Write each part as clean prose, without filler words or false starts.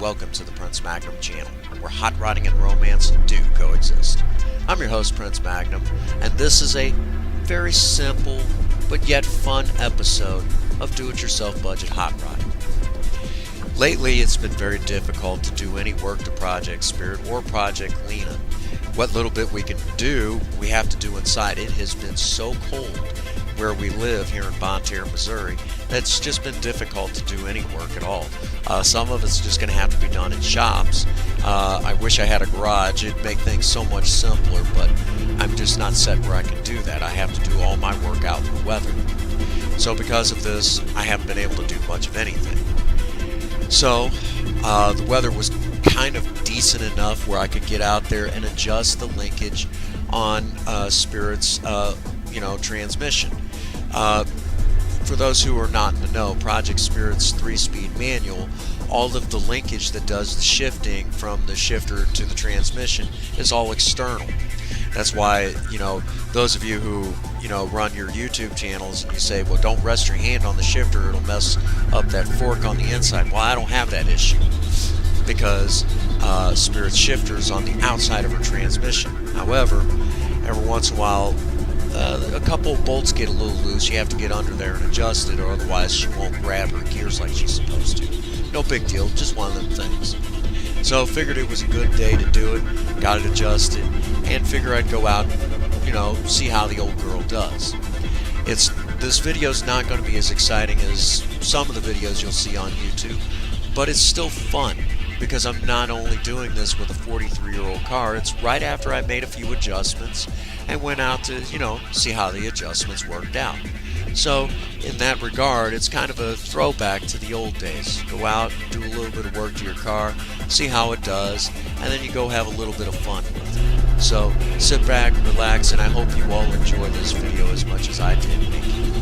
welcome to the Prince Magnum channel, where hot rodding and romance do coexist. I'm your host, Prince Magnum, and this is a very simple but yet fun episode of Do-It-Yourself Budget Hot Rodding. Lately, it's been very difficult to do any work to Project Spirit or Project Lena. What little bit we can do, we have to do inside. It has been so cold where we live here in Bonne Terre, Missouri, that it's just been difficult to do any work at all. Some of it's just going to have to be done in shops. I wish I had a garage. It'd make things so much simpler, but I'm just not set where I can do that. I have to do all my work out in the weather. So because of this, I haven't been able to do much of anything. So the weather was kind of decent enough where I could get out there and adjust the linkage on Spirit's transmission. For those who are not in the know, Project Spirit's 3-speed manual, all of the linkage that does the shifting from the shifter to the transmission is all external. That's why, those of you who, run your YouTube channels and you say, well, don't rest your hand on the shifter, it'll mess up that fork on the inside. Well, I don't have that issue because Spirit's shifter is on the outside of her transmission. However, every once in a while, a couple of bolts get a little loose. You have to get under there and adjust it, or otherwise she won't grab her gears like she's supposed to. No big deal, just one of them things. So figured it was a good day to do it, got it adjusted, and figure I'd go out and, see how the old girl does. This video's not going to be as exciting as some of the videos you'll see on YouTube, but it's still fun because I'm not only doing this with a 43-year-old car, it's right after I made a few adjustments and went out to, see how the adjustments worked out. So, in that regard, it's kind of a throwback to the old days. Go out, do a little bit of work to your car, see how it does, and then you go have a little bit of fun with it. So, sit back, relax, and I hope you all enjoy this video as much as I did making it.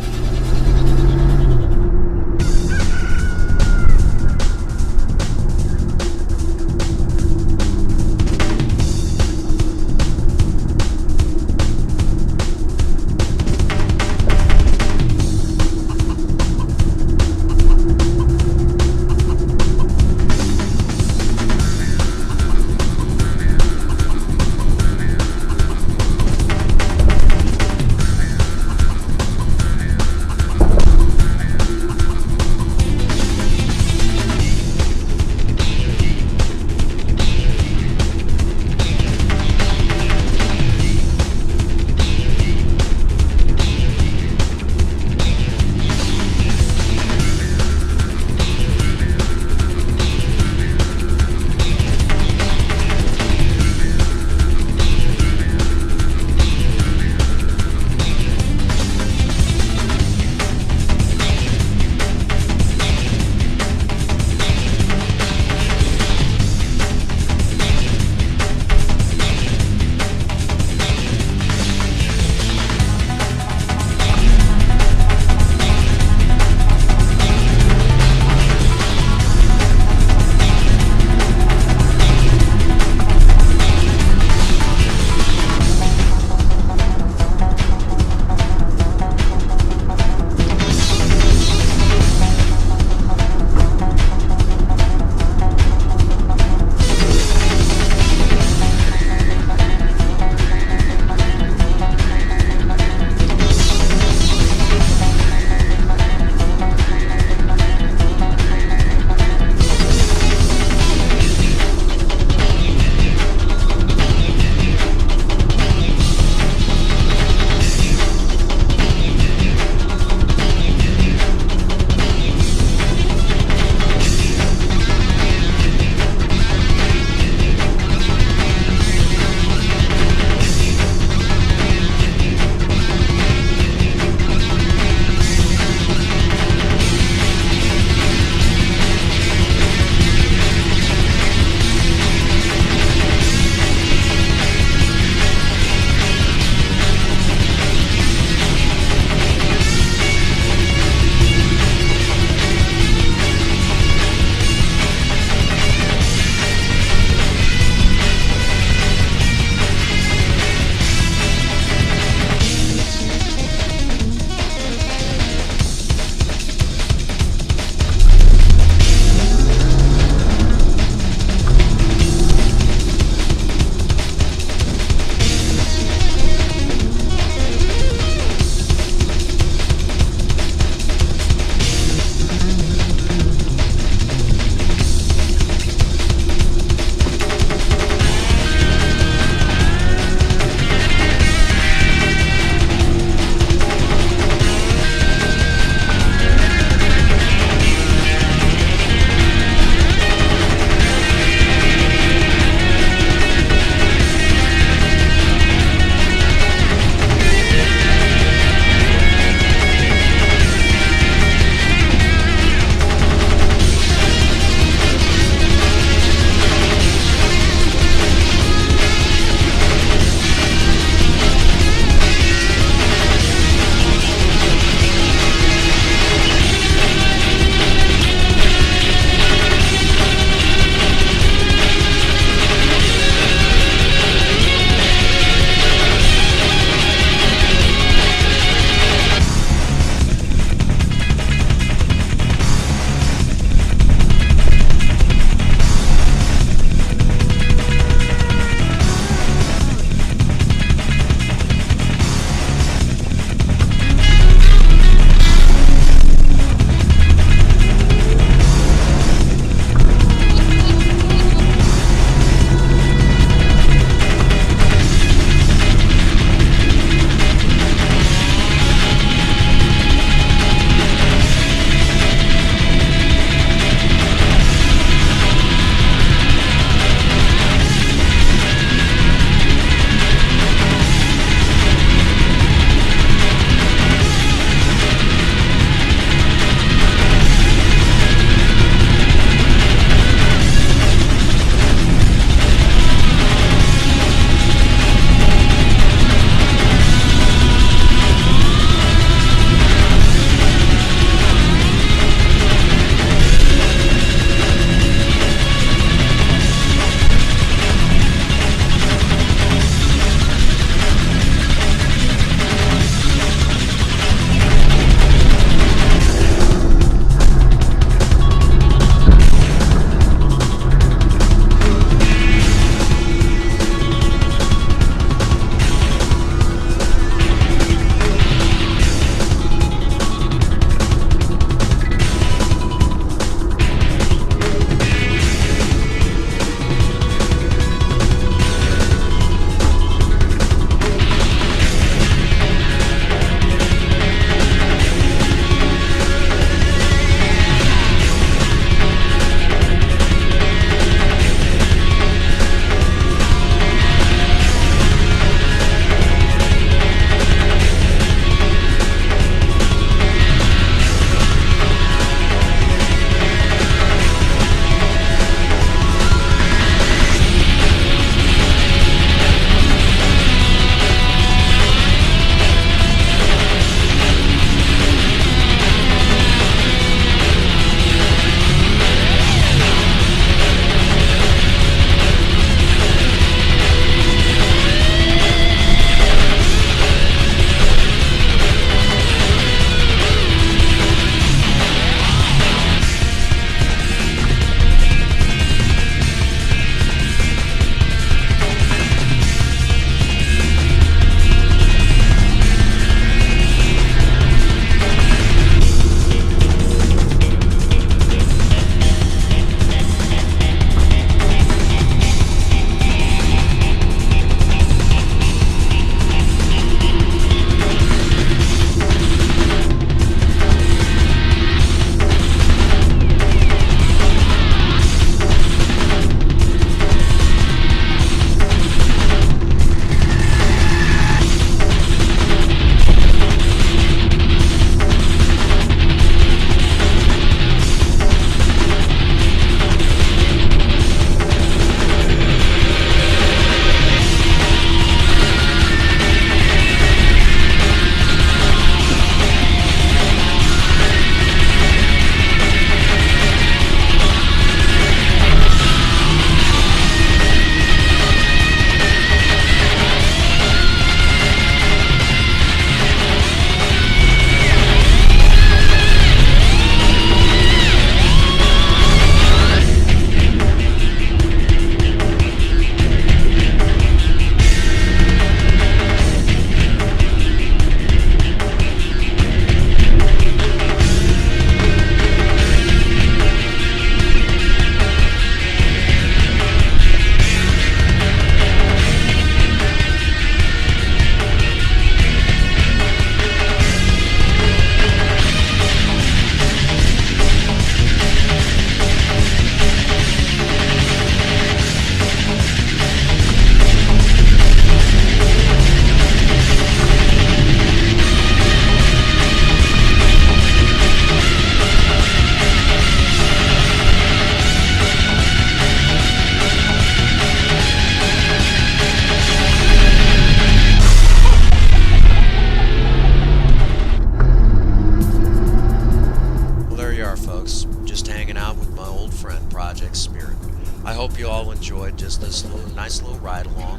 hope you all enjoyed just this nice little ride along.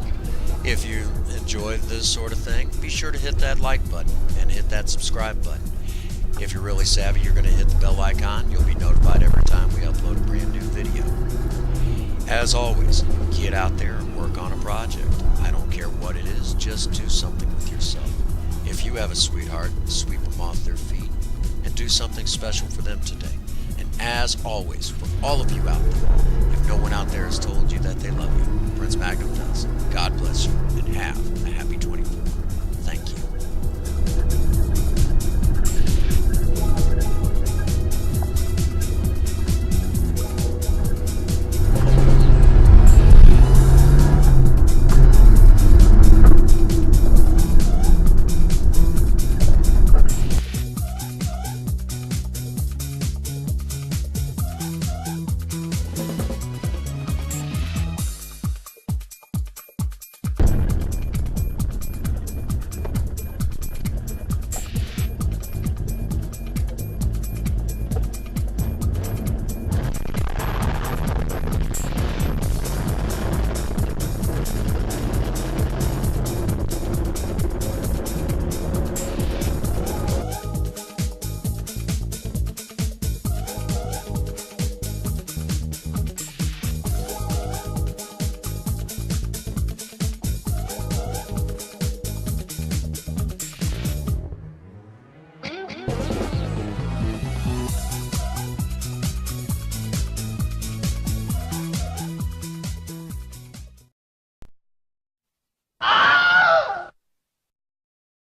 If you enjoyed this sort of thing, be sure to hit that like button and hit that subscribe button. If you're really savvy, you're going to hit the bell icon. You'll be notified every time we upload a brand new video. As always, get out there and work on a project. I don't care what it is, just do something with yourself. If you have a sweetheart, sweep them off their feet and do something special for them today. And as always, for all of you out there, if no one out there has told you that they love you, Prince Magnum does. God bless you and have a happy